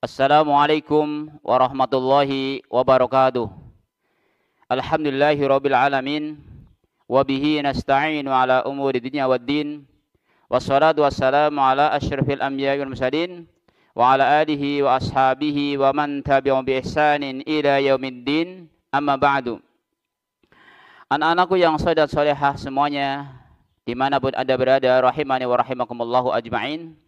Assalamualaikum warahmatullahi wabarakatuh. Alhamdulillahirabbil alamin wa bihi nasta'inu ala umuri dunya waddin. Wassalatu wassalamu ala asyrafil anbiya'i wal mursalin wa ala alihi wa ashabihi wa man tabi'ahum bi ihsanin ila yaumiddin. Amma ba'du. Anak-anakku yang saleh dan salehah semuanya dimanapun Anda berada, rahimani wa rahimakumullahu ajma'in.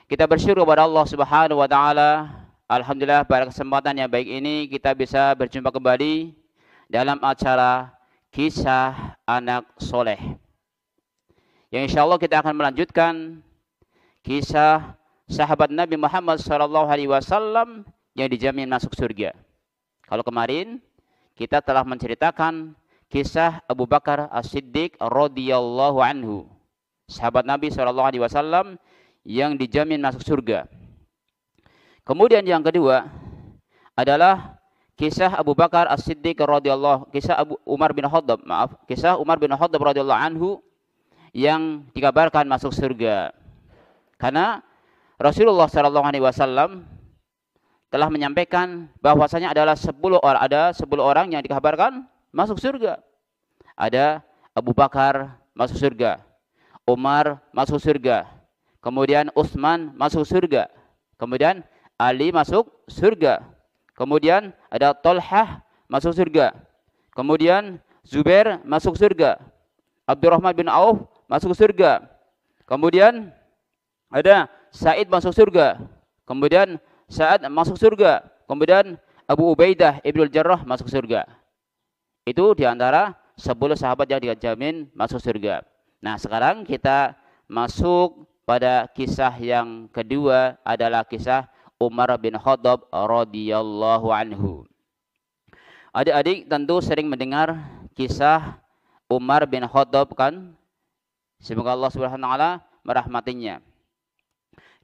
Kita bersyukur kepada Allah Subhanahu wa taala. Alhamdulillah pada kesempatan yang baik ini kita bisa berjumpa kembali dalam acara Kisah Anak Soleh. Yang insyaallah kita akan melanjutkan kisah sahabat Nabi Muhammad SAW yang dijamin masuk surga. Kalau kemarin kita telah menceritakan kisah Abu Bakar As-Siddiq radhiyallahu anhu, sahabat Nabi SAW yang dijamin masuk surga. Kemudian yang kedua adalah kisah Abu Bakar As-Siddiq radhiyallahu, kisah Umar bin Khattab radhiyallahu anhu yang dikabarkan masuk surga. Karena Rasulullah SAW telah menyampaikan bahwasanya ada 10 orang yang dikabarkan masuk surga. Ada Abu Bakar masuk surga, Umar masuk surga, kemudian Utsman masuk surga, kemudian Ali masuk surga, kemudian ada Thalhah masuk surga, kemudian Zubair masuk surga, Abdurrahman bin Auf masuk surga, kemudian ada Sa'id masuk surga, kemudian Sa'ad masuk surga, kemudian Abu Ubaidah Ibnul Jarrah masuk surga. Itu diantara 10 sahabat yang dijamin masuk surga. Nah, sekarang kita masuk pada kisah yang kedua, adalah kisah Umar bin Khattab radhiyallahu anhu. Adik-adik tentu sering mendengar kisah Umar bin Khattab kan? Semoga Allah Subhanahu wa taala merahmatinya.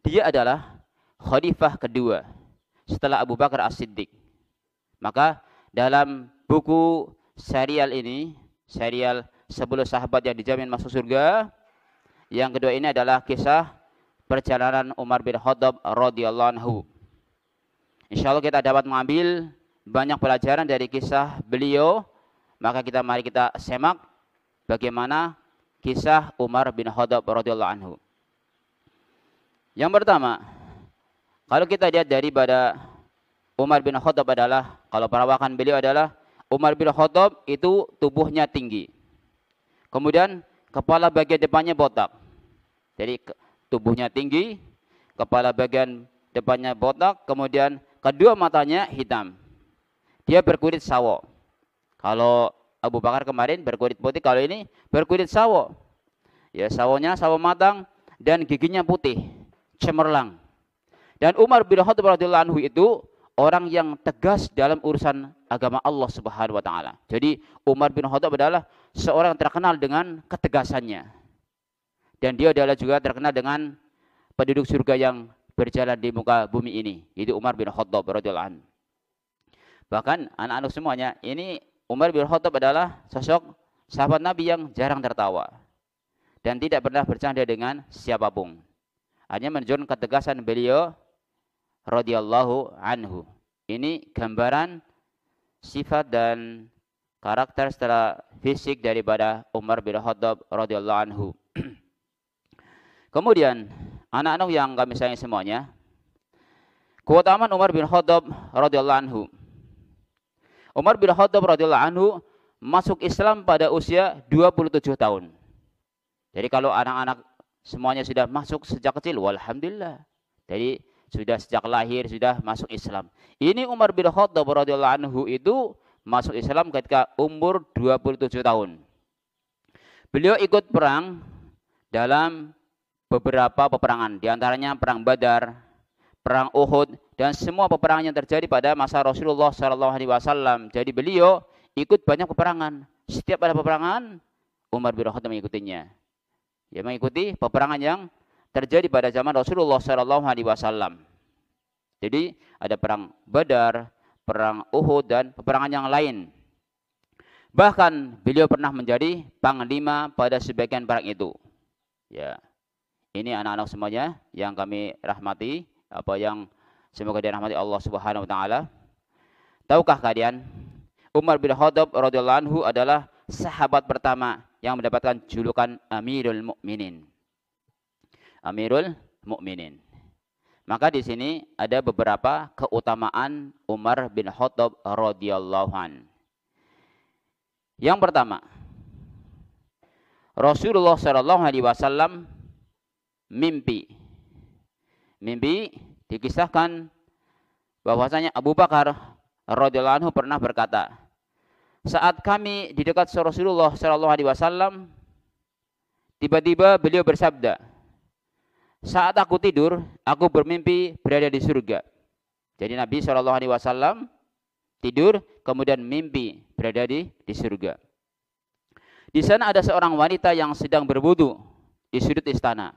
Dia adalah khalifah kedua setelah Abu Bakar As-Siddiq. Maka dalam buku serial ini, serial 10 sahabat yang dijamin masuk surga, yang kedua ini adalah kisah perjalanan Umar bin Khattab radhiyallahu anhu. Insyaallah kita dapat mengambil banyak pelajaran dari kisah beliau. Maka mari kita semak bagaimana kisah Umar bin Khattab radhiyallahu anhu. Yang pertama, kalau kita lihat daripada Umar bin Khattab adalah, kalau perawakan beliau adalah Umar bin Khattab itu tubuhnya tinggi. Kemudian kepala bagian depannya botak. Jadi tubuhnya tinggi, kepala bagian depannya botak, kemudian kedua matanya hitam. Dia berkulit sawo. Kalau Abu Bakar kemarin berkulit putih, kalau ini berkulit sawo. Ya, sawonya sawo matang dan giginya putih, cemerlang. Dan Umar bin Khattab radhiyallahu anhu itu orang yang tegas dalam urusan agama Allah Subhanahu wa taala. Jadi Umar bin Khattab adalah seorang yang terkenal dengan ketegasannya. Dan dia adalah juga terkenal dengan penduduk surga yang berjalan di muka bumi ini. Itu Umar bin Khattab radhiyallahu anhu. Bahkan anak-anak semuanya, ini Umar bin Khattab adalah sosok sahabat Nabi yang jarang tertawa. Dan tidak pernah bercanda dengan siapapun. Hanya menunjukkan ketegasan beliau radhiyallahu anhu. Ini gambaran sifat dan karakter secara fisik daripada Umar bin Khattab radhiyallahu anhu. Kemudian, anak-anak yang kami sayang semuanya, keutamaan Umar bin Khattab radhiyallahu anhu. Umar bin Khattab radhiyallahu anhu masuk Islam pada usia 27 tahun. Jadi kalau anak-anak semuanya sudah masuk sejak kecil, walhamdulillah. Jadi sudah sejak lahir sudah masuk Islam. Ini Umar bin Khattab radhiyallahu anhu itu masuk Islam ketika umur 27 tahun. Beliau ikut perang dalam beberapa peperangan, diantaranya perang Badar, perang Uhud, dan semua peperangan yang terjadi pada masa Rasulullah SAW. Jadi beliau ikut banyak peperangan. Setiap ada peperangan, Umar bin Khattab mengikutinya. Dia mengikuti peperangan yang terjadi pada zaman Rasulullah SAW. Jadi ada perang Badar, perang Uhud, dan peperangan yang lain. Bahkan beliau pernah menjadi panglima pada sebagian perang itu. Ya. Ini anak-anak semuanya yang kami rahmati, yang semoga dirahmati Allah Subhanahu wa taala. Tahukah kalian, Umar bin Khattab radhiyallahu anhu adalah sahabat pertama yang mendapatkan julukan Amirul Mukminin. Amirul Mukminin. Maka di sini ada beberapa keutamaan Umar bin Khattab radhiyallahu an. Yang pertama, Rasulullah sallallahu alaihi wasallam mimpi. Mimpi dikisahkan bahwasanya Abu Bakar radhiyallahu anhu pernah berkata, saat kami di dekat Rasulullah sallallahu alaihi wasallam, tiba-tiba beliau bersabda, saat aku tidur, aku bermimpi berada di surga. Jadi Nabi sallallahu alaihi wasallam tidur, kemudian mimpi berada di surga. Di sana ada seorang wanita yang sedang berwudu di sudut istana.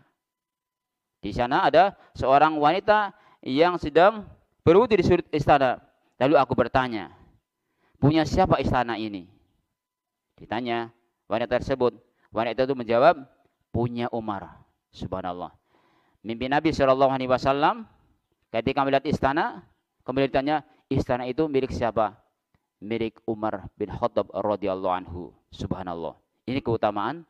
Di sana ada seorang wanita yang sedang berwudu di sudut istana. Lalu aku bertanya, punya siapa istana ini? Ditanya wanita tersebut. Wanita itu menjawab, punya Umar. Subhanallah. Mimpi Nabi SAW ketika melihat istana, kemudian ditanya, istana itu milik siapa? Milik Umar bin Khattab radhiyallahu anhu. Subhanallah. Ini keutamaan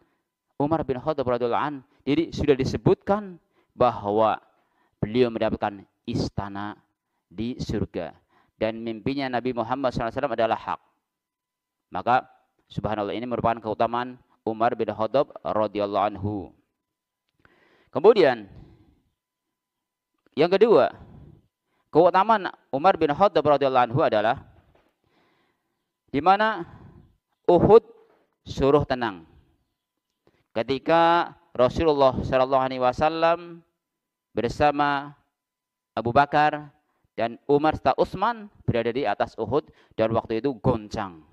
Umar bin Khattab radhiyallahu anhu. Jadi sudah disebutkan bahwa beliau mendapatkan istana di surga. Dan mimpinya Nabi Muhammad SAW adalah hak. Maka subhanallah, ini merupakan keutamaan Umar bin Khattab radhiyallahu anhu. Kemudian yang kedua, keutamaan Umar bin Khattab radhiyallahu anhu adalah di mana Uhud suruh tenang. Ketika Rasulullah sallallahu alaihi wasallam bersama Abu Bakar dan Umar serta Utsman berada di atas Uhud, dan waktu itu goncang.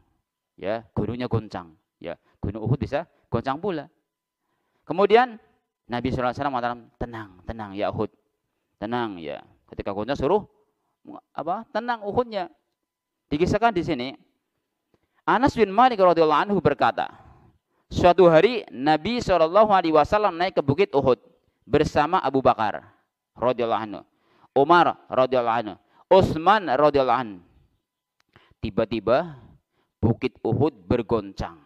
Ya, gunungnya goncang. Ya, gunung Uhud bisa goncang pula. Kemudian Nabi sallallahu alaihi wasallam mengatakan, tenang, tenang ya Uhud. Tenang ya. Ketika goncang suruh tenang Uhudnya. Dikisahkan di sini Anas bin Malik radhiyallahu anhu berkata, suatu hari Nabi SAW naik ke bukit Uhud bersama Abu Bakar radhiyallahu anhu, Umar radhiyallahu anhu, Utsman radhiyallahu anhu. Tiba-tiba bukit Uhud bergoncang.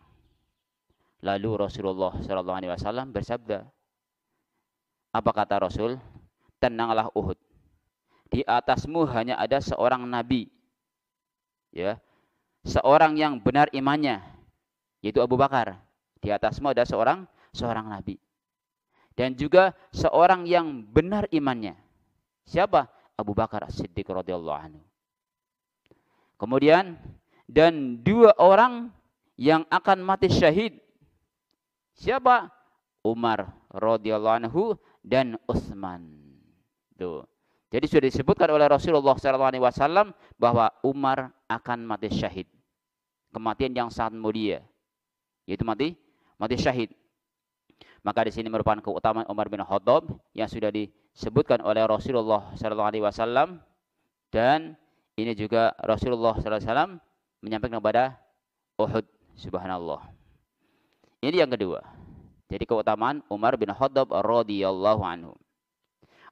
Lalu Rasulullah SAW bersabda, apa kata Rasul? Tenanglah Uhud. Di atasmu hanya ada seorang nabi. Ya. Seorang yang benar imannya, yaitu Abu Bakar. Di atasmu ada seorang nabi. Dan juga seorang yang benar imannya. Siapa? Abu Bakar As-Siddiq radhiyallahu anhu. Kemudian dan dua orang yang akan mati syahid. Siapa? Umar radhiyallahu anhu dan Utsman. Tuh. Jadi sudah disebutkan oleh Rasulullah SAW bahwa Umar akan mati syahid. Kematian yang sangat mulia, yaitu mati syahid. Maka di sini merupakan keutamaan Umar bin Khattab yang sudah disebutkan oleh Rasulullah SAW, dan ini juga Rasulullah SAW menyampaikan kepada Uhud. Subhanallah. Ini yang kedua. Jadi keutamaan Umar bin Khattab radhiyallahu anhu.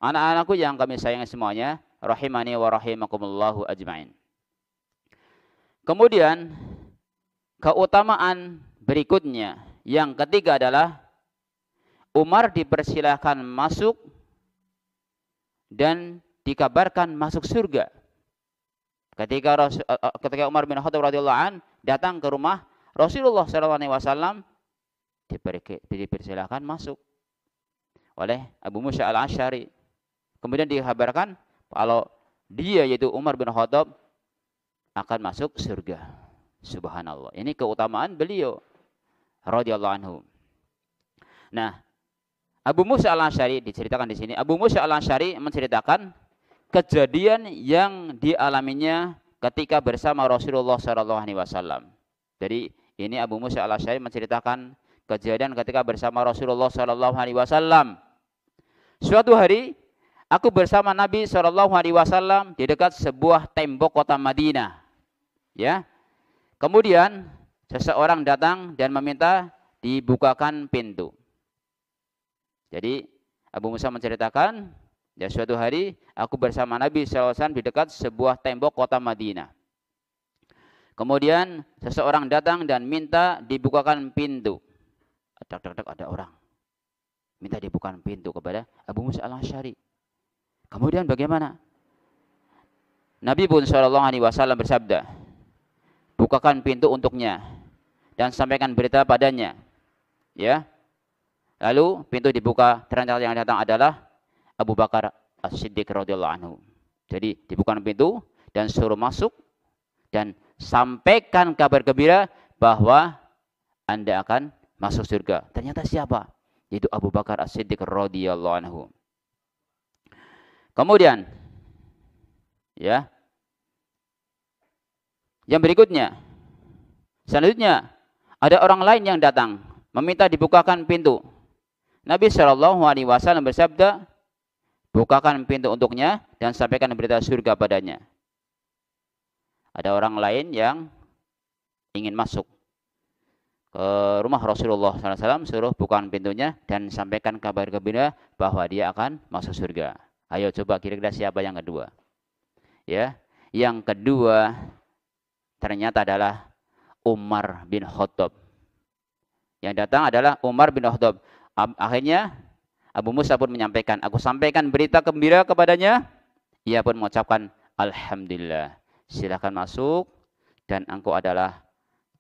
Anak-anakku yang kami sayangi semuanya, rahimani wa rahimakumullahu ajmain. Kemudian keutamaan berikutnya yang ketiga adalah Umar dipersilahkan masuk dan dikabarkan masuk surga. Ketika Umar bin Khattab radhiyallahu an datang ke rumah Rasulullah SAW, dipersilahkan masuk oleh Abu Musa al-Asy'ari. Kemudian dikabarkan kalau dia, yaitu Umar bin Khattab, akan masuk surga. Subhanallah. Ini keutamaan beliau radhiyallahu anhu. Nah, Abu Musa al-Asy'ari diceritakan di sini. Abu Musa al-Asy'ari menceritakan kejadian yang dialaminya ketika bersama Rasulullah SAW. Jadi ini Abu Musa al-Asy'ari menceritakan kejadian ketika bersama Rasulullah SAW. Suatu hari aku bersama Nabi SAW di dekat sebuah tembok kota Madinah. Ya. Kemudian seseorang datang dan meminta dibukakan pintu. Jadi Abu Musa menceritakan Ya, suatu hari aku bersama Nabi SAW di dekat sebuah tembok kota Madinah. Kemudian seseorang datang dan minta dibukakan pintu. Ada orang minta dibukakan pintu kepada Abu Musa al-Asy'ari. Kemudian bagaimana? Nabi pun SAW bersabda, bukakan pintu untuknya dan sampaikan berita padanya. Ya. Lalu pintu dibuka, ternyata yang datang adalah Abu Bakar As-Siddiq radhiyallahu anhu. Jadi dibukakan pintu dan suruh masuk dan sampaikan kabar gembira bahwa Anda akan masuk surga. Ternyata siapa? Yaitu Abu Bakar As-Siddiq radhiyallahu anhu. Kemudian ya. Yang berikutnya, selanjutnya ada orang lain yang datang meminta dibukakan pintu. Nabi SAW bersabda, bukakan pintu untuknya dan sampaikan berita surga padanya. Ada orang lain yang ingin masuk ke rumah Rasulullah SAW, suruh bukakan pintunya dan sampaikan kabar gembira bahwa dia akan masuk surga. Ayo coba kira-kira siapa yang kedua? Ya, yang kedua ternyata adalah Umar bin Khattab. Yang datang adalah Umar bin Khattab. Akhirnya Abu Musa pun menyampaikan, aku sampaikan berita gembira kepadanya. Ia pun mengucapkan, alhamdulillah, silakan masuk dan engkau adalah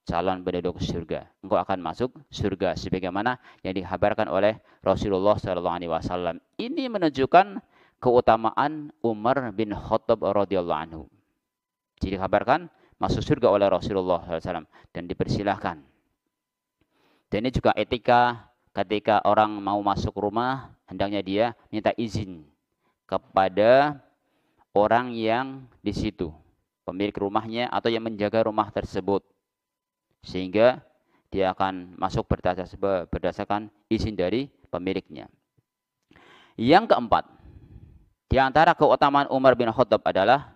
calon penduduk surga. Engkau akan masuk surga sebagaimana yang dikabarkan oleh Rasulullah SAW. Ini menunjukkan keutamaan Umar bin Khattab radhiyallahu anhu. Jadi dikabarkan masuk surga oleh Rasulullah SAW dan dipersilahkan. Dan ini juga etika ketika orang mau masuk rumah, hendaknya dia minta izin kepada orang yang di situ, pemilik rumahnya atau yang menjaga rumah tersebut, sehingga dia akan masuk berdasarkan izin dari pemiliknya. Yang keempat, di antara keutamaan Umar bin Khattab adalah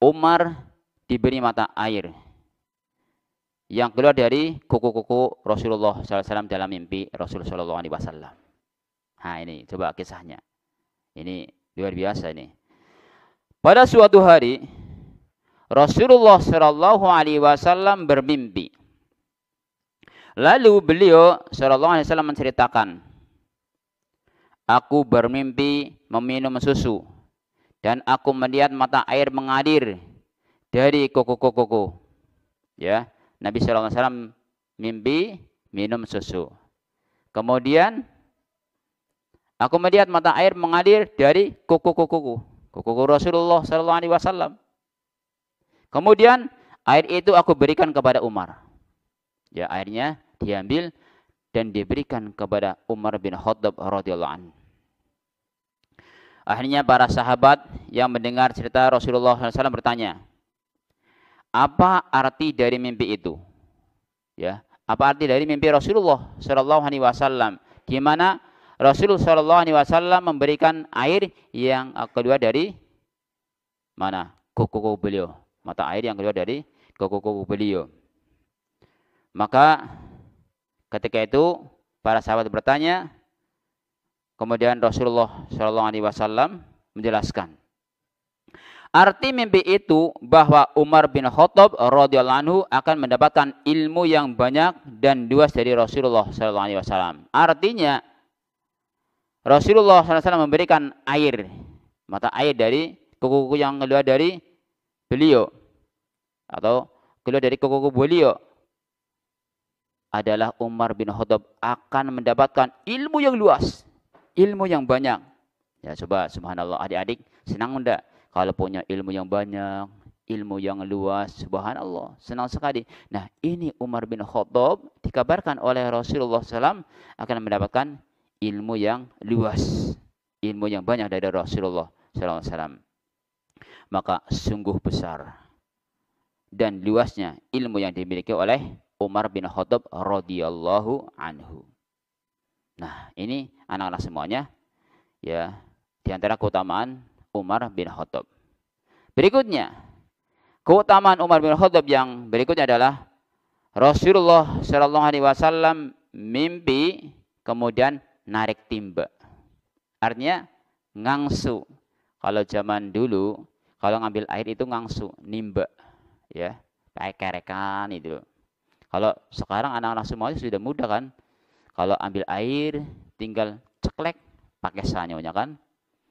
Umar diberi mata air yang keluar dari kuku-kuku Rasulullah SAW dalam mimpi Rasulullah SAW. Nah ini coba kisahnya. Ini luar biasa ini. Pada suatu hari Rasulullah SAW bermimpi. Lalu beliau SAW menceritakan, aku bermimpi meminum susu dan aku melihat mata air mengalir dari kuku-kukuku. Ya, Nabi SAW mimpi minum susu. Kemudian aku melihat mata air mengalir dari kuku-kukuku, kuku Rasulullah SAW. Kemudian air itu aku berikan kepada Umar. Ya, airnya diambil dan diberikan kepada Umar bin Khattab radhiyallahu anhu. Akhirnya para sahabat yang mendengar cerita Rasulullah SAW bertanya, apa arti dari mimpi itu? Ya, apa arti dari mimpi Rasulullah SAW? Di mana Rasulullah SAW memberikan air yang keluar dari mana? Kuku beliau. Mata air yang keluar dari kuku beliau. Maka ketika itu para sahabat bertanya, kemudian Rasulullah SAW menjelaskan. Arti mimpi itu bahwa Umar bin Khattab radhiyallahu anhu akan mendapatkan ilmu yang banyak dan luas dari Rasulullah SAW. Artinya Rasulullah SAW memberikan air, mata air dari kuku-kuku yang keluar dari beliau atau keluar dari kuku-kuku beliau adalah Umar bin Khattab akan mendapatkan ilmu yang luas, ilmu yang banyak. Ya coba subhanallah adik-adik senang enggak kalau punya ilmu yang banyak, ilmu yang luas, subhanallah, senang sekali. Nah ini Umar bin Khattab dikabarkan oleh Rasulullah SAW akan mendapatkan ilmu yang luas, ilmu yang banyak dari Rasulullah SAW. Maka sungguh besar dan luasnya ilmu yang dimiliki oleh Umar bin Khattab radhiyallahu anhu. Nah ini anak-anak semuanya ya di antara keutamaan Umar bin Khattab. Berikutnya, keutamaan Umar bin Khattab yang berikutnya adalah Rasulullah SAW mimpi kemudian narik timba. Artinya ngangsu. Kalau zaman dulu, kalau ngambil air itu ngangsu, nimba, ya, pakai kerekan itu. Kalau sekarang anak-anak semuanya sudah mudah kan, kalau ambil air tinggal ceklek pakai sanyonya kan,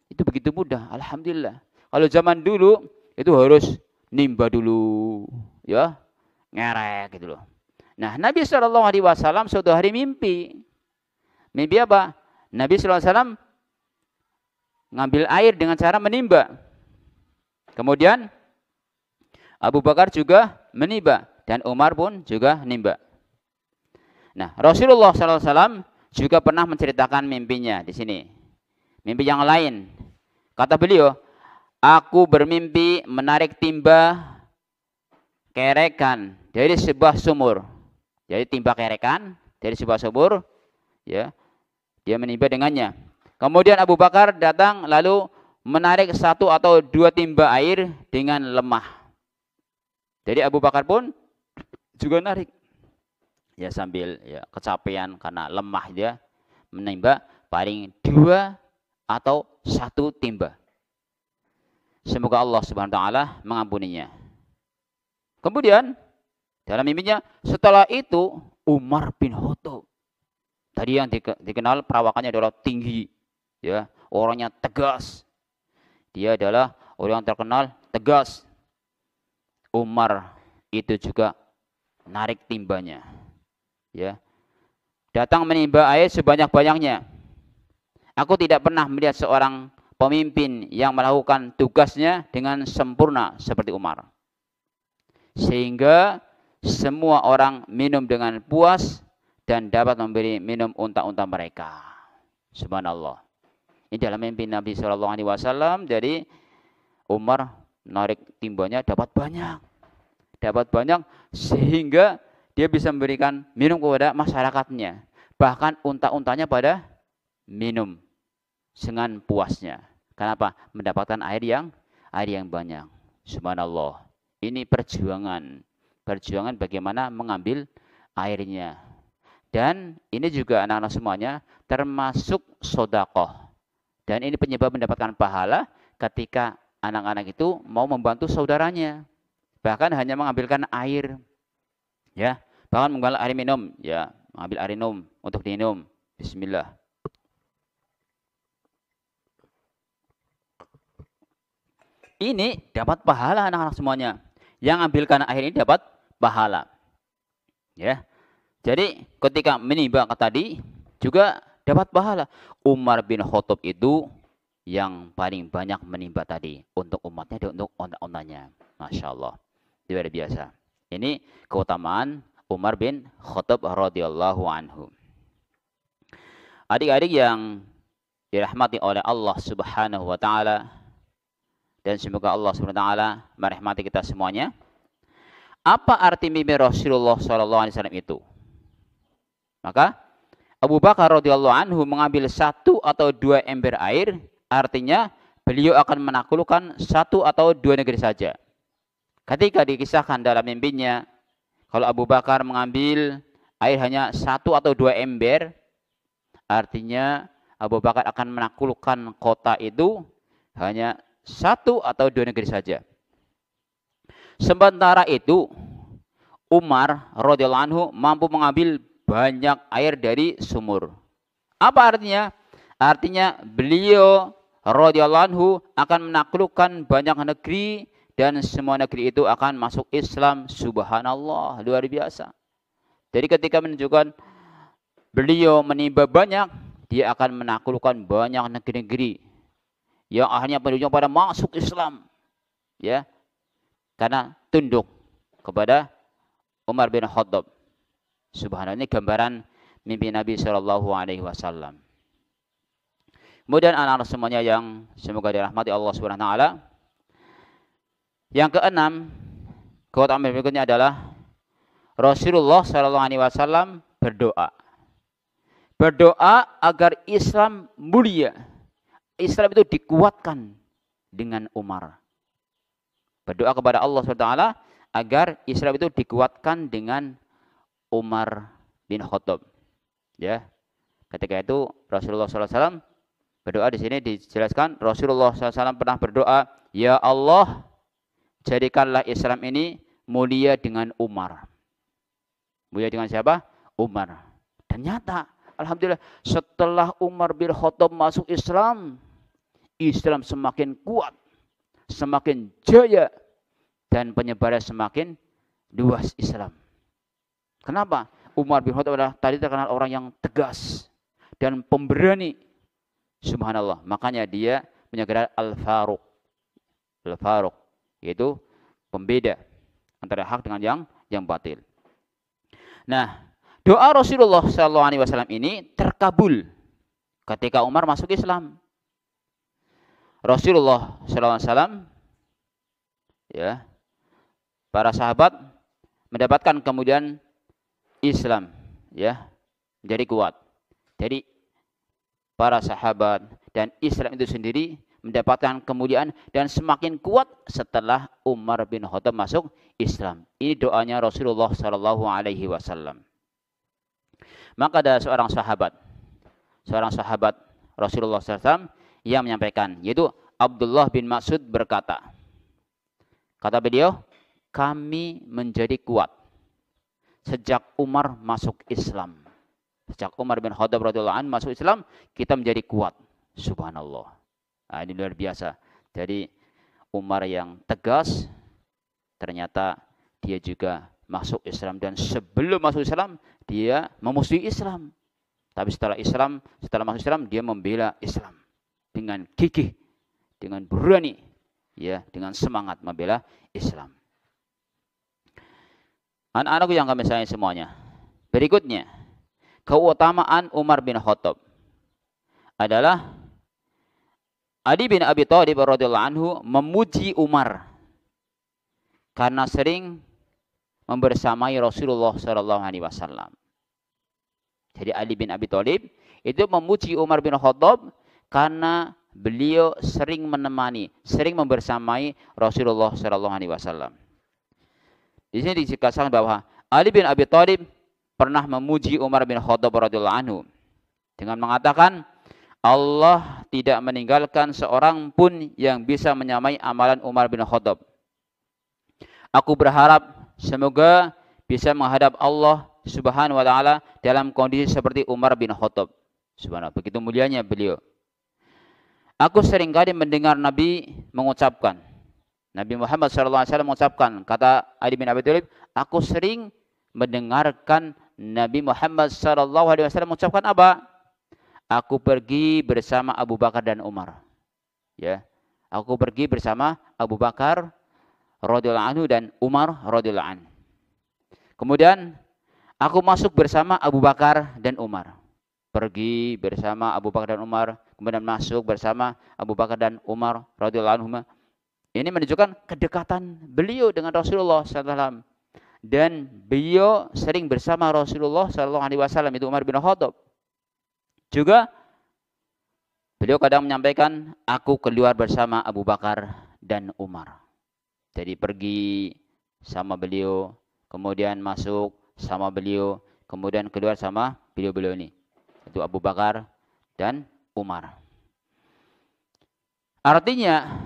itu begitu mudah, alhamdulillah. Kalau zaman dulu itu harus nimba dulu, ya, ngerek gitu loh. Nah, Nabi SAW suatu hari mimpi. Mimpi apa? Nabi SAW ngambil air dengan cara menimba. Kemudian Abu Bakar juga menimba dan Umar pun juga menimba. Nah, Rasulullah SAW juga pernah menceritakan mimpinya di sini. Mimpi yang lain. Kata beliau, aku bermimpi menarik timba kerekan dari sebuah sumur. Jadi timba kerekan dari sebuah sumur, ya, dia menimba dengannya. Kemudian Abu Bakar datang lalu menarik 1 atau 2 timba air dengan lemah. Jadi Abu Bakar pun juga narik. Ya sambil ya kecapean karena lemah dia menimba paling 2 atau 1 timba. Semoga Allah Subhanahu wa taala mengampuninya. Kemudian dalam mimpinya setelah itu Umar bin Khattab. Tadi yang dikenal perawakannya adalah tinggi, ya, orangnya tegas. Dia adalah orang yang terkenal tegas. Umar itu juga narik timbanya, ya. Datang menimba air sebanyak-banyaknya. Aku tidak pernah melihat seorang pemimpin yang melakukan tugasnya dengan sempurna seperti Umar. Sehingga semua orang minum dengan puas dan dapat memberi minum unta-unta mereka. Subhanallah. Ini dalam mimpi Nabi SAW. Jadi Umar narik timbanya dapat banyak sehingga dia bisa memberikan minum kepada masyarakatnya. Bahkan unta-untanya pada minum dengan puasnya. Kenapa? Mendapatkan air yang banyak. Subhanallah. Ini perjuangan bagaimana mengambil airnya. Dan ini juga anak-anak semuanya termasuk sedekah. Dan ini penyebab mendapatkan pahala ketika anak-anak itu mau membantu saudaranya. Bahkan hanya mengambilkan air, ya, bahkan mengambil air minum, ya, mengambil air minum untuk diminum. Bismillah. Ini dapat pahala anak-anak semuanya. Yang ambilkan air ini dapat pahala. Ya. Jadi ketika menimba tadi juga dapat pahala. Umar bin Khattab itu yang paling banyak menimba tadi untuk umatnya dan untuk onta-ontanya. Masya Allah. Luar biasa. Ini keutamaan Umar bin Khattab radhiyallahu anhu. Adik-adik yang dirahmati oleh Allah Subhanahu wa taala, dan semoga Allah Subhanahu wa taala merahmati kita semuanya. Apa arti mimpi Rasulullah SAW itu? Maka Abu Bakar radhiyallahu anhu mengambil 1 atau 2 ember air, artinya beliau akan menaklukkan 1 atau 2 negeri saja. Ketika dikisahkan dalam mimpinya, kalau Abu Bakar mengambil air hanya 1 atau 2 ember, artinya Abu Bakar akan menaklukkan kota itu hanya 1 atau 2 negeri saja. Sementara itu Umar radhiyallahu anhu mampu mengambil banyak air dari sumur. Apa artinya? Artinya beliau radhiyallahu anhu akan menaklukkan banyak negeri dan semua negeri itu akan masuk Islam. Subhanallah, luar biasa. Jadi ketika menunjukkan beliau menimba banyak, dia akan menaklukkan banyak negeri-negeri yang akhirnya berujung pada masuk Islam, ya, karena tunduk kepada Umar bin Khattab. Subhanallah, ini gambaran mimpi Nabi SAW. Kemudian anak-anak semuanya yang semoga dirahmati Allah Subhanahu wa taala. Yang keenam, keutamaan berikutnya adalah Rasulullah SAW berdoa. Berdoa agar Islam mulia. Islam itu dikuatkan dengan Umar. Berdoa kepada Allah SWT agar Islam itu dikuatkan dengan Umar bin Khattab. Ya, ketika itu Rasulullah SAW Berdoa di sini dijelaskan Rasulullah SAW pernah berdoa, ya Allah, jadikanlah Islam ini mulia dengan Umar. Mulia dengan siapa? Umar. Ternyata, alhamdulillah, setelah Umar bin Khattab masuk Islam, Islam semakin kuat, semakin jaya, dan penyebaran semakin luas Islam. Kenapa? Umar bin Khattab adalah tadi terkenal orang yang tegas dan pemberani. Subhanallah. Makanya dia punya gelar Al-Faruq. Al-Faruq, yaitu pembeda antara hak dengan yang batil. Nah, doa Rasulullah SAW ini terkabul ketika Umar masuk Islam. Rasulullah SAW, ya, para sahabat mendapatkan kemudian Islam, ya, menjadi kuat. Jadi para sahabat dan Islam itu sendiri mendapatkan kemuliaan dan semakin kuat setelah Umar bin Khattab masuk Islam. Ini doanya Rasulullah SAW. Maka ada seorang sahabat Rasulullah SAW yang menyampaikan, yaitu Abdullah bin Mas'ud berkata, kata beliau, kami menjadi kuat sejak Umar masuk Islam. Sejak Umar bin Khattab radhiyallahu anhu masuk Islam, kita menjadi kuat. Subhanallah. Nah, ini luar biasa. Jadi Umar yang tegas, ternyata dia juga masuk Islam. Dan sebelum masuk Islam, dia memusuhi Islam. Tapi setelah masuk Islam, dia membela Islam. Dengan gigih, dengan berani, ya, dengan semangat membela Islam. Anak-anakku yang kami sayangi semuanya. Berikutnya, keutamaan Umar bin Khattab adalah Ali bin Abi Thalib radhiyallahu anhu memuji Umar karena sering membersamai Rasulullah sallallahu alaihi wasallam. Jadi Ali bin Abi Thalib itu memuji Umar bin Khattab karena beliau sering menemani, sering membersamai Rasulullah sallallahu alaihi wasallam. Di sini dikatakan bahwa Ali bin Abi Thalib pernah memuji Umar bin Khattab radhiyallahu anhu dengan mengatakan, Allah tidak meninggalkan seorang pun yang bisa menyamai amalan Umar bin Khattab. Aku berharap semoga bisa menghadap Allah Subhanahu wa taala dalam kondisi seperti Umar bin Khattab. Subhanallah, begitu mulianya beliau. Aku seringkali mendengar Nabi mengucapkan, Nabi Muhammad SAW mengucapkan, kata Ali bin Abi Thalib, aku sering mendengarkan Nabi Muhammad SAW mengucapkan apa? Aku pergi bersama Abu Bakar dan Umar. Ya, aku pergi bersama Abu Bakar radhiyallahu anhu dan Umar radhiyallahu anhu. Kemudian aku masuk bersama Abu Bakar dan Umar. Pergi bersama Abu Bakar dan Umar, kemudian masuk bersama Abu Bakar dan Umar radhiyallahu anhu. Ini menunjukkan kedekatan beliau dengan Rasulullah SAW. Dan beliau sering bersama Rasulullah SAW, itu Umar bin Khattab. Juga beliau kadang menyampaikan, aku keluar bersama Abu Bakar dan Umar. Jadi pergi sama beliau, kemudian masuk sama beliau, kemudian keluar sama beliau-beliau ini. Itu Abu Bakar dan Umar. Artinya,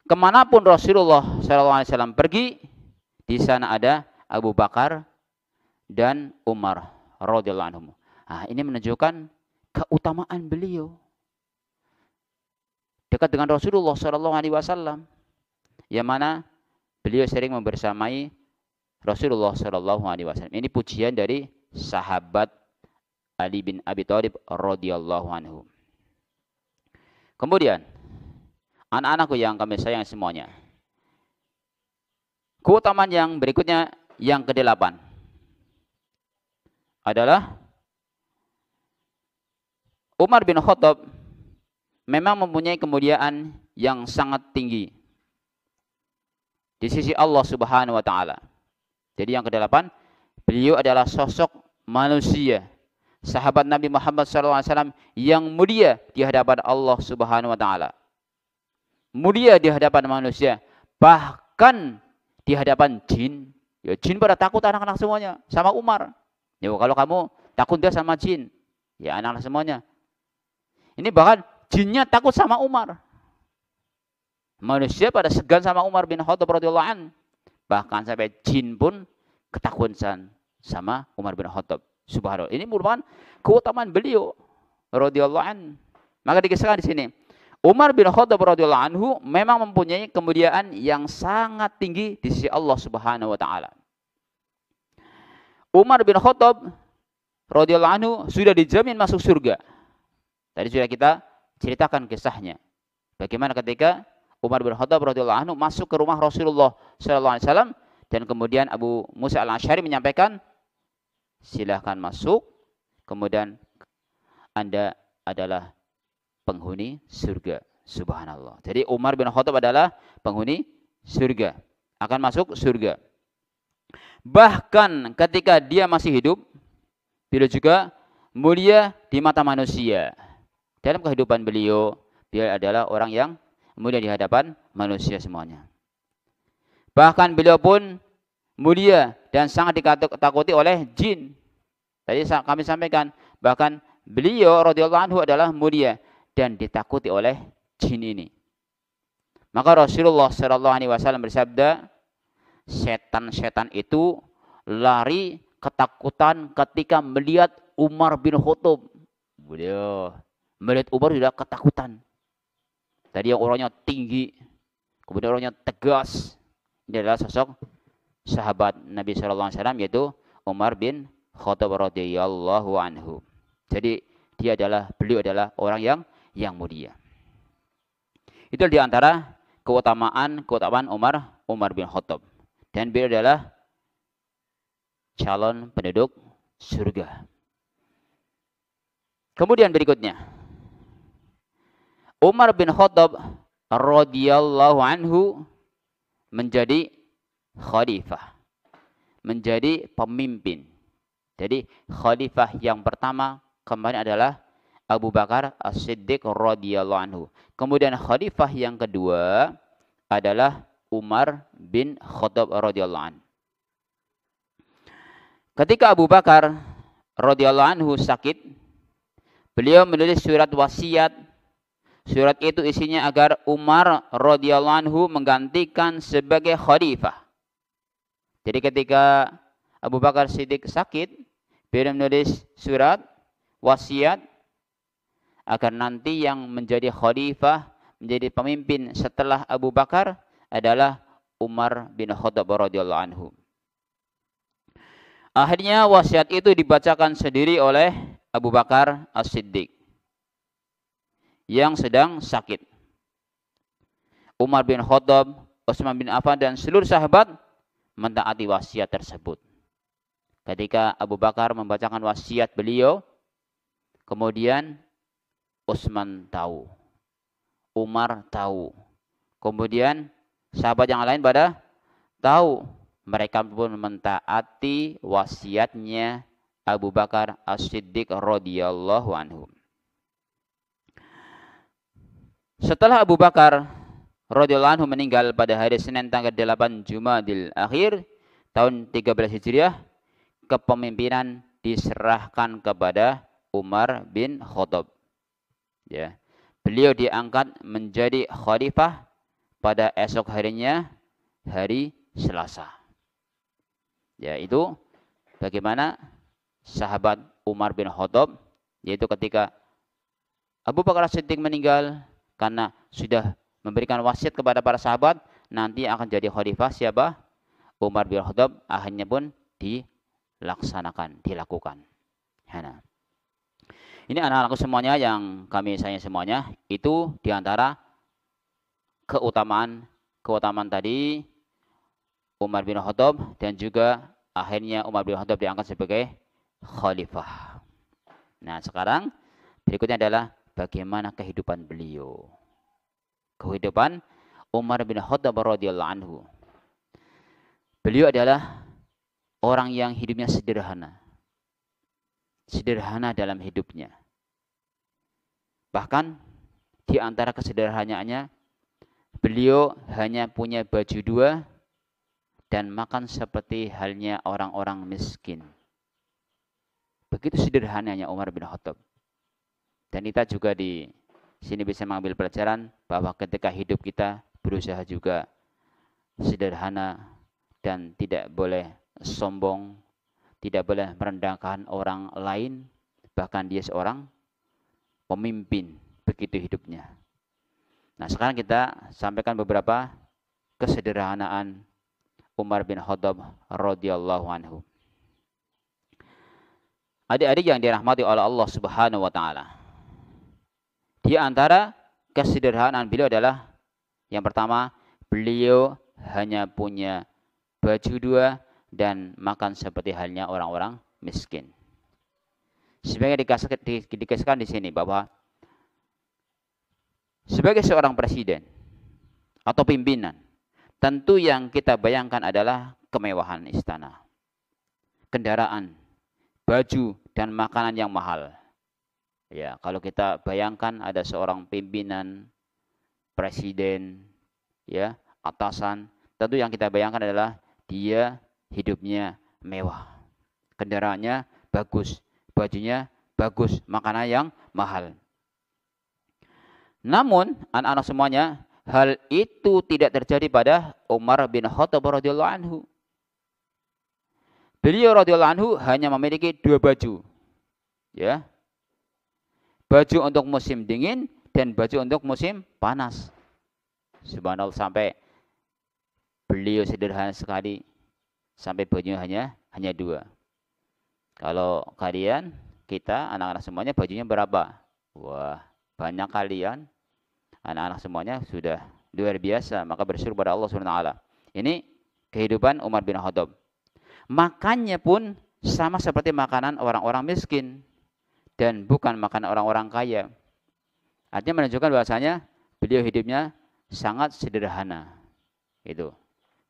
kemanapun Rasulullah SAW pergi, di sana ada Abu Bakar dan Umar radhiyallahu anhum. Nah, ini menunjukkan keutamaan beliau dekat dengan Rasulullah SAW, yang mana beliau sering membersamai Rasulullah SAW. Ini pujian dari sahabat Ali bin Abi Thalib radhiyallahu anhu. Kemudian, anak-anakku yang kami sayang semuanya, keutamaan yang berikutnya, yang ke-8 adalah Umar bin Khattab memang mempunyai kemuliaan yang sangat tinggi di sisi Allah Subhanahu wa taala. Jadi yang ke-8, beliau adalah sosok manusia, sahabat Nabi Muhammad SAW yang mulia di hadapan Allah Subhanahu wa taala. Mulia di hadapan manusia, bahkan di hadapan jin. Ya, jin pada takut anak-anak semuanya sama Umar. Ya, kalau kamu takut dia sama jin, ya anak-anak semuanya. Ini bahkan jinnya takut sama Umar. Manusia pada segan sama Umar bin Khattab radhiyallahu an. Bahkan sampai jin pun ketakutan sama Umar bin Khattab. Subhanallah. Ini merupakan keutamaan beliau radhiyallahu an. Maka dikisahkan di sini, Umar bin Khattab radhiyallahu anhu memang mempunyai kemuliaan yang sangat tinggi di sisi Allah Subhanahu wa taala. Umar bin Khattab radhiyallahu anhu sudah dijamin masuk surga. Tadi sudah kita ceritakan kisahnya. Bagaimana ketika Umar bin Khattab radhiyallahu anhu masuk ke rumah Rasulullah sallallahu alaihi wasallam dan kemudian Abu Musa al-Asy'ari menyampaikan, silahkan masuk, kemudian Anda adalah penghuni surga. Subhanallah. Jadi Umar bin Khattab adalah penghuni surga, akan masuk surga. Bahkan ketika dia masih hidup, beliau juga mulia di mata manusia. Dalam kehidupan beliau adalah orang yang mulia di hadapan manusia semuanya. Bahkan beliau pun mulia dan sangat ditakuti oleh jin. Tadi kami sampaikan, bahkan beliau radhiyallahu anhu adalah mulia dan ditakuti oleh jin ini. Maka Rasulullah sallallahu alaihi wasallam bersabda, setan-setan itu lari ketakutan ketika melihat Umar bin Khattab. Beliau melihat Umar sudah ketakutan. Tadi yang orangnya tinggi, kemudian orangnya tegas. Ini adalah sosok sahabat Nabi sallallahu alaihi wasallam, yaitu Umar bin Khattab radhiyallahu anhu. Jadi beliau adalah orang yang mulia. Itu di antara keutamaan Umar bin Khattab. Dan beliau adalah calon penduduk surga. Kemudian berikutnya, Umar bin Khattab radhiyallahu anhu menjadi khalifah, menjadi pemimpin. Jadi khalifah yang pertama kemarin adalah Abu Bakar As-Siddiq radhiyallahu anhu. Kemudian khalifah yang kedua adalah Umar bin Khattab radhiyallahu anhu. Ketika Abu Bakar radhiyallahu anhu sakit, beliau menulis surat wasiat. Surat itu isinya agar Umar radhiyallahu anhu menggantikan sebagai khalifah. Jadi ketika Abu Bakar Siddiq sakit, beliau menulis surat wasiat agar nanti yang menjadi khalifah, menjadi pemimpin setelah Abu Bakar adalah Umar bin Khattab radhiyallahu anhu. Akhirnya wasiat itu dibacakan sendiri oleh Abu Bakar As-Siddiq yang sedang sakit. Umar bin Khattab, Utsman bin Affan dan seluruh sahabat mentaati wasiat tersebut. Ketika Abu Bakar membacakan wasiat beliau, kemudian Utsman tahu, Umar tahu, kemudian sahabat yang lain pada tahu. Mereka pun mentaati wasiatnya Abu Bakar As-Siddiq radhiyallahu anhu. Setelah Abu Bakar radhiyallahu anhu meninggal pada hari Senin tanggal 8 Jumadil Akhir tahun 13 Hijriah, kepemimpinan diserahkan kepada Umar bin Khattab. Ya. Beliau diangkat menjadi khalifah pada esok harinya, hari Selasa. Yaitu bagaimana sahabat Umar bin Khattab, yaitu ketika Abu Bakar As-Siddiq meninggal, karena sudah memberikan wasiat kepada para sahabat, nanti akan jadi khalifah siapa? Umar bin Khattab. Akhirnya pun dilakukan. Nah, ini anak-anakku semuanya yang kami sayang semuanya, itu diantara keutamaan tadi Umar bin Khattab, dan juga akhirnya Umar bin Khattab diangkat sebagai khalifah. Nah, sekarang berikutnya adalah bagaimana kehidupan beliau. Kehidupan Umar bin Khattab radhiyallahu anhu. Beliau adalah orang yang hidupnya sederhana. Sederhana dalam hidupnya. Bahkan di antara kesederhanaannya, beliau hanya punya baju dua dan makan seperti halnya orang-orang miskin. Begitu sederhananya Umar bin Khattab. Dan kita juga Sini bisa mengambil pelajaran bahwa ketika hidup kita berusaha juga sederhana dan tidak boleh sombong, tidak boleh merendahkan orang lain, bahkan dia seorang pemimpin, begitu hidupnya. Nah, sekarang kita sampaikan beberapa kesederhanaan Umar bin Khattab radhiyallahu anhu. Adik-adik yang dirahmati oleh Allah Subhanahu wa taala. Di antara kesederhanaan beliau adalah yang pertama, beliau hanya punya baju dua dan makan seperti halnya orang-orang miskin. Sebagai dikasihkan di sini bahwa sebagai seorang presiden atau pimpinan, tentu yang kita bayangkan adalah kemewahan istana, kendaraan, baju dan makanan yang mahal. Ya, kalau kita bayangkan ada seorang pimpinan, presiden, ya, atasan, tentu yang kita bayangkan adalah dia hidupnya mewah, kendaraannya bagus, bajunya bagus, makanan yang mahal. Namun, anak-anak semuanya, hal itu tidak terjadi pada Umar bin Khattab radhiyallahu anhu. Beliau radhiyallahu anhu hanya memiliki dua baju. Ya. Baju untuk musim dingin dan baju untuk musim panas. Subhanallah, sampai beliau sederhana sekali, sampai bajunya hanya dua. Kalau kalian, kita, anak-anak semuanya bajunya berapa? Wah, banyak kalian. Anak-anak semuanya sudah luar biasa, maka bersyukur pada Allah SWT. Ini kehidupan Umar bin Khattab. Makannya pun sama seperti makanan orang-orang miskin dan bukan makanan orang-orang kaya. Artinya menunjukkan bahwasanya beliau hidupnya sangat sederhana. Itu.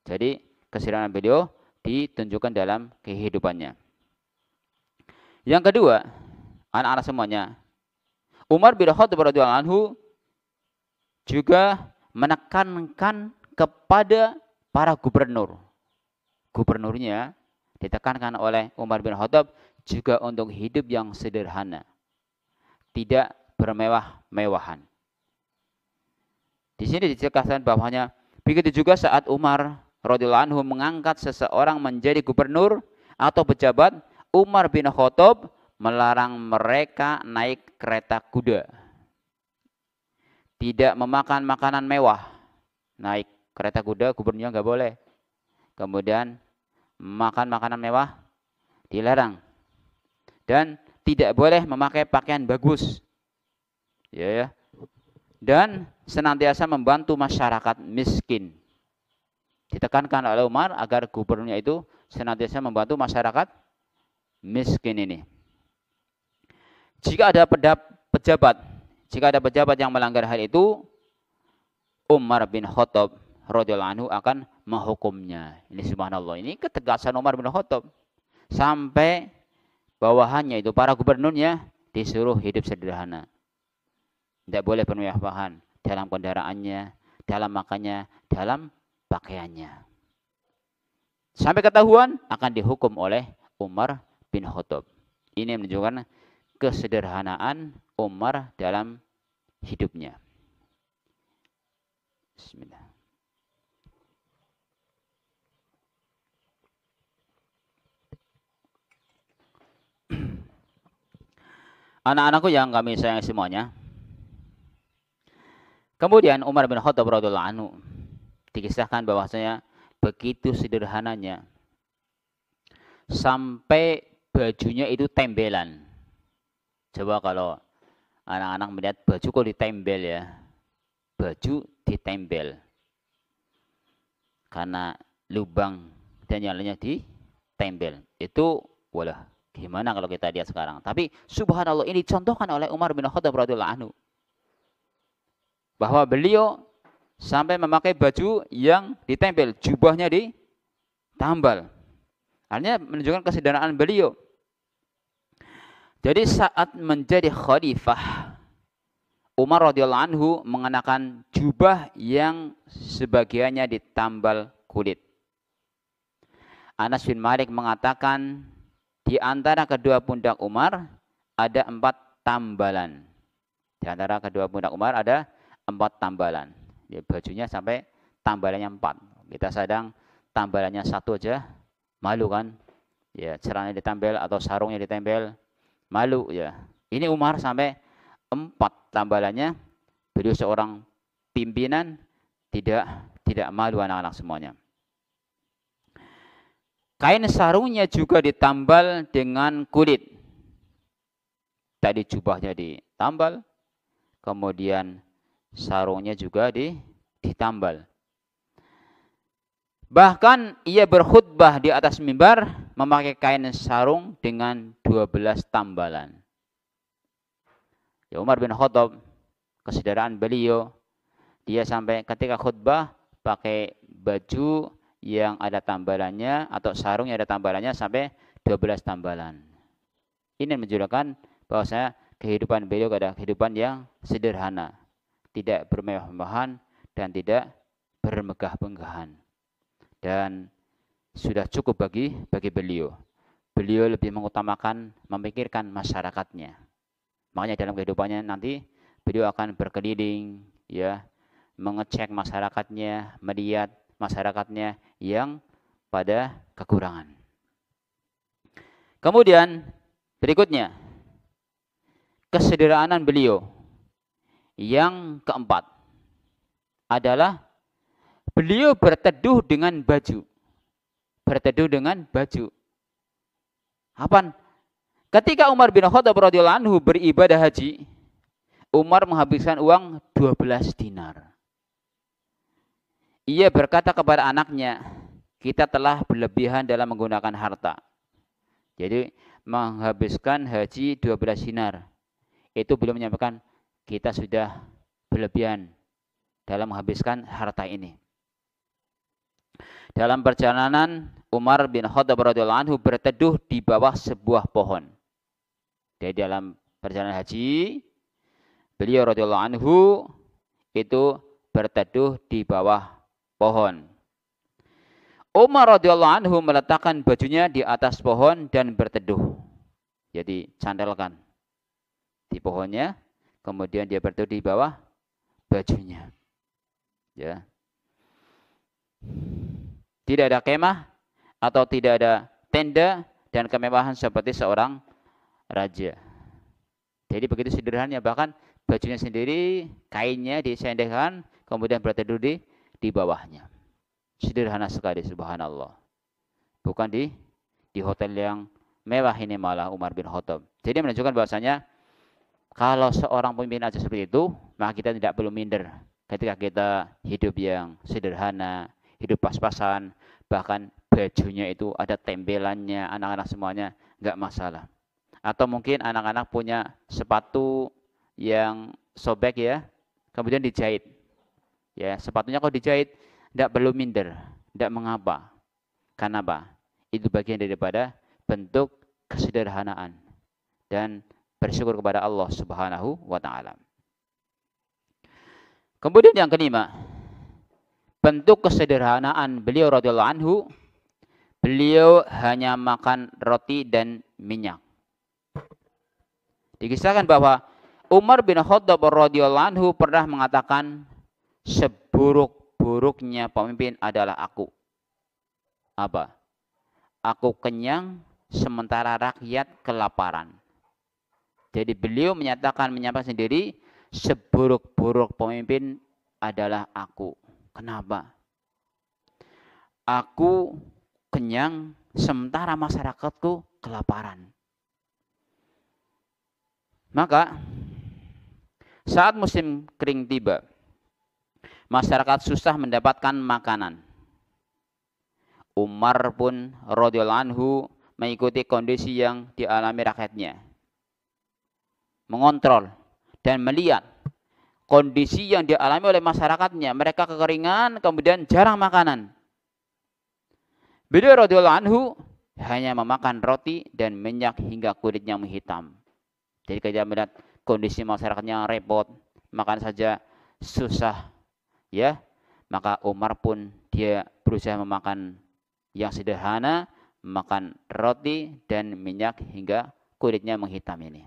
Jadi kesederhanaan beliau ditunjukkan dalam kehidupannya. Yang kedua, anak-anak semuanya, Umar bin Khattab radhiyallahu anhu juga menekankan kepada para gubernur. Gubernurnya ditekankan oleh Umar bin Khattab juga untuk hidup yang sederhana, tidak bermewah-mewahan. Di sini dijelaskan bahwanya begitu juga saat Umar radhiyallahu anhu mengangkat seseorang menjadi gubernur atau pejabat, Umar bin Khattab melarang mereka naik kereta kuda, tidak memakan makanan mewah. Naik kereta kuda gubernurnya nggak boleh. Kemudian makan makanan mewah dilarang. Dan tidak boleh memakai pakaian bagus. Ya. Dan senantiasa membantu masyarakat miskin. Ditekankan oleh Umar agar gubernurnya itu senantiasa membantu masyarakat miskin ini. Jika ada pejabat yang melanggar hal itu, Umar bin Khattab radhiyallahu anhu akan menghukumnya. Ini subhanallah, ini ketegasan Umar bin Khattab. Sampai bawahannya itu para gubernurnya disuruh hidup sederhana. Tidak boleh bermewah-mewahan dalam kendaraannya, dalam makannya, dalam pakaiannya. Sampai ketahuan akan dihukum oleh Umar bin Khattab. Ini menunjukkan kesederhanaan Umar dalam hidupnya. Bismillah. Anak-anakku yang kami sayangi semuanya. Kemudian Umar bin Khattab radhiyallahu anhu dikisahkan bahwasanya begitu sederhananya sampai bajunya itu tembelan. Coba kalau anak-anak melihat baju kok ditembel ya. Baju ditembel. Karena lubang dan yang lainnya ditembel. Itu walah, gimana kalau kita lihat sekarang. Tapi subhanallah, ini dicontohkan oleh Umar bin Khattab radhiyallahu anhu. Bahwa beliau sampai memakai baju yang ditempel, jubahnya ditambal. Artinya menunjukkan kesederhanaan beliau. Jadi saat menjadi khalifah, Umar radhiyallahu anhu mengenakan jubah yang sebagiannya ditambal kulit. Anas bin Malik mengatakan di antara kedua pundak Umar ada 4 tambalan. Di antara kedua pundak Umar ada 4 tambalan. Ya, bajunya sampai tambalannya 4. Kita sedang tambalannya 1 aja malu kan? Ya, celananya ditempel atau sarungnya ditempel, malu ya. Ini Umar sampai 4 tambalannya. Beliau seorang pimpinan, tidak malu anak-anak semuanya. Kain sarungnya juga ditambal dengan kulit. Tadi jubahnya ditambal, kemudian sarungnya juga ditambal. Bahkan ia berkhutbah di atas mimbar memakai kain sarung dengan 12 tambalan. Ya, Umar bin Khattab, kesederhanaan beliau, dia sampai ketika khutbah pakai baju yang ada tambalannya atau sarung yang ada tambalannya sampai 12 tambalan. Ini menunjukkan bahwasanya kehidupan beliau adalah kehidupan yang sederhana, tidak bermewah-mewahan dan tidak bermegah-megahan. Dan sudah cukup bagi beliau. Beliau lebih mengutamakan memikirkan masyarakatnya. Makanya dalam kehidupannya nanti beliau akan berkeliling, ya, mengecek masyarakatnya, melihat masyarakatnya yang pada kekurangan. Kemudian berikutnya, kesederhanaan beliau yang keempat adalah beliau berteduh dengan baju. Berteduh dengan baju. Apaan? Ketika Umar bin Khattab radhiyallahu anhu beribadah haji, Umar menghabiskan uang 12 dinar. Ia berkata kepada anaknya, kita telah berlebihan dalam menggunakan harta. Jadi menghabiskan haji 12 dinar. Itu belum menyampaikan kita sudah berlebihan dalam menghabiskan harta ini. Dalam perjalanan Umar bin Khattab radhiyallahu anhu berteduh di bawah sebuah pohon. Jadi dalam perjalanan haji, beliau radhiyallahu anhu itu berteduh di bawah pohon. Umar radhiyallahu anhu meletakkan bajunya di atas pohon dan berteduh. Jadi sandalkan di pohonnya, kemudian dia berteduh di bawah bajunya. Ya. Tidak ada kemah atau tidak ada tenda dan kemewahan seperti seorang raja. Jadi begitu sederhananya, bahkan bajunya sendiri, kainnya disendekkan, kemudian berteduh di bawahnya. Sederhana sekali, subhanallah. Bukan di hotel yang mewah ini malah Umar bin Khattab. Jadi menunjukkan bahwasanya kalau seorang pemimpin aja seperti itu, maka kita tidak perlu minder ketika kita hidup yang sederhana, hidup pas-pasan, bahkan bajunya itu ada tempelannya, anak-anak semuanya nggak masalah. Atau mungkin anak-anak punya sepatu yang sobek ya, kemudian dijahit. Ya, sepatunya kok dijahit, tidak perlu minder, tidak mengapa. Karena apa? Itu bagian daripada bentuk kesederhanaan dan bersyukur kepada Allah Subhanahu wa taala. Kemudian yang kelima, bentuk kesederhanaan beliau radhiyallahu anhu, beliau hanya makan roti dan minyak. Dikisahkan bahwa Umar bin Khattab radhiyallahu anhu pernah mengatakan, seburuk-buruknya pemimpin adalah aku. Apa? Aku kenyang sementara rakyat kelaparan. Jadi beliau menyampaikan sendiri, seburuk-buruk pemimpin adalah aku. Kenapa? Aku kenyang sementara masyarakatku kelaparan. Maka saat musim kering tiba, masyarakat susah mendapatkan makanan. Umar pun radhiyallahu anhu mengikuti kondisi yang dialami rakyatnya. Mengontrol dan melihat kondisi yang dialami oleh masyarakatnya. Mereka kekeringan, kemudian jarang makanan. Beliau radhiyallahu anhu hanya memakan roti dan minyak hingga kulitnya menghitam. Jadi ketika melihat kondisi masyarakatnya repot, makan saja susah, ya, maka Umar pun dia berusaha memakan yang sederhana, makan roti dan minyak hingga kulitnya menghitam ini.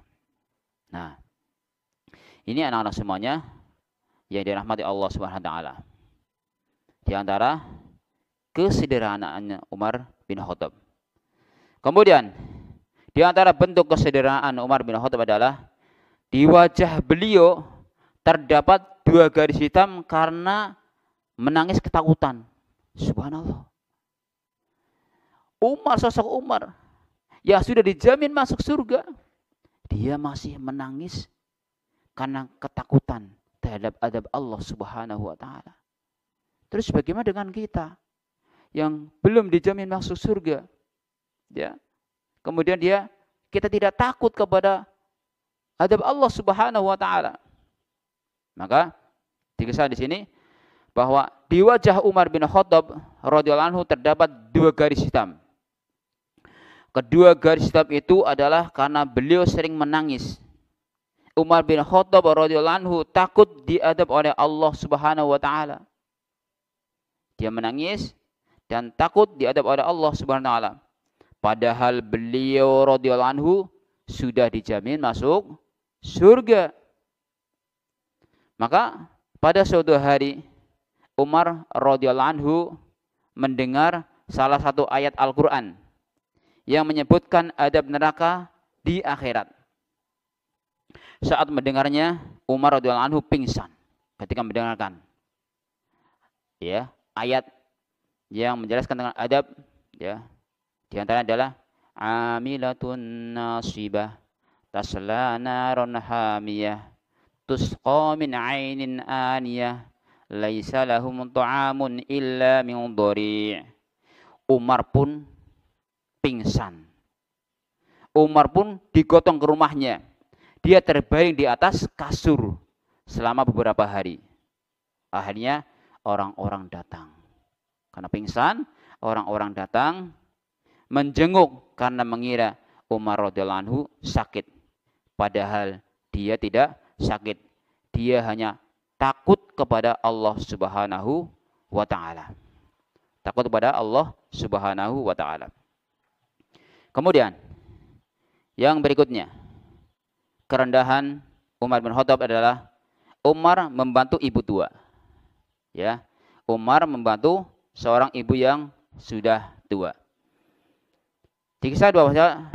Nah, Ini anak-anak semuanya yang dirahmati Allah Subhanahu wa taala. Di antara kesederhanaannya Umar bin Khattab. Kemudian di antara bentuk kesederhanaan Umar bin Khattab adalah di wajah beliau terdapat 2 garis hitam karena menangis ketakutan. Subhanallah. Sosok Umar yang sudah dijamin masuk surga, dia masih menangis karena ketakutan terhadap adab Allah Subhanahu wa taala. Terus bagaimana dengan kita yang belum dijamin masuk surga? Ya. Kemudian kita tidak takut kepada adab Allah Subhanahu wa taala. Maka dikisah di sini bahwa di wajah Umar bin Khattab radhiyallahu anhu terdapat 2 garis hitam. Kedua garis hitam itu adalah karena beliau sering menangis. Umar bin Khattab radhiyallahu anhu takut diadab oleh Allah Subhanahu wa taala. Dia menangis dan takut diadab oleh Allah Subhanahu wa taala. Padahal beliau radhiyallahu anhu sudah dijamin masuk surga. Maka pada suatu hari Umar radhiyallahu anhu mendengar salah satu ayat Al-Qur'an yang menyebutkan adab neraka di akhirat. Saat mendengarnya, Umar radhiyallahu anhu pingsan ketika mendengarkan ayat yang menjelaskan tentang adab, Di antara adalah amilatun nasibah tasla naron hamiyah tusqa min ainin aniyah laisa lahum ta'amun illa min dhari'. Umar pun pingsan. Umar pun digotong ke rumahnya. Dia terbaring di atas kasur selama beberapa hari. Akhirnya orang-orang datang. Karena pingsan, orang-orang datang menjenguk karena mengira Umar radhiyallahu anhu sakit. Padahal dia tidak sakit. Dia hanya takut kepada Allah Subhanahu wa taala. Takut kepada Allah Subhanahu wa taala. Kemudian yang berikutnya, kerendahan Umar bin Khattab adalah Umar membantu ibu tua. Umar membantu seorang ibu yang sudah tua. Dikisah bahwa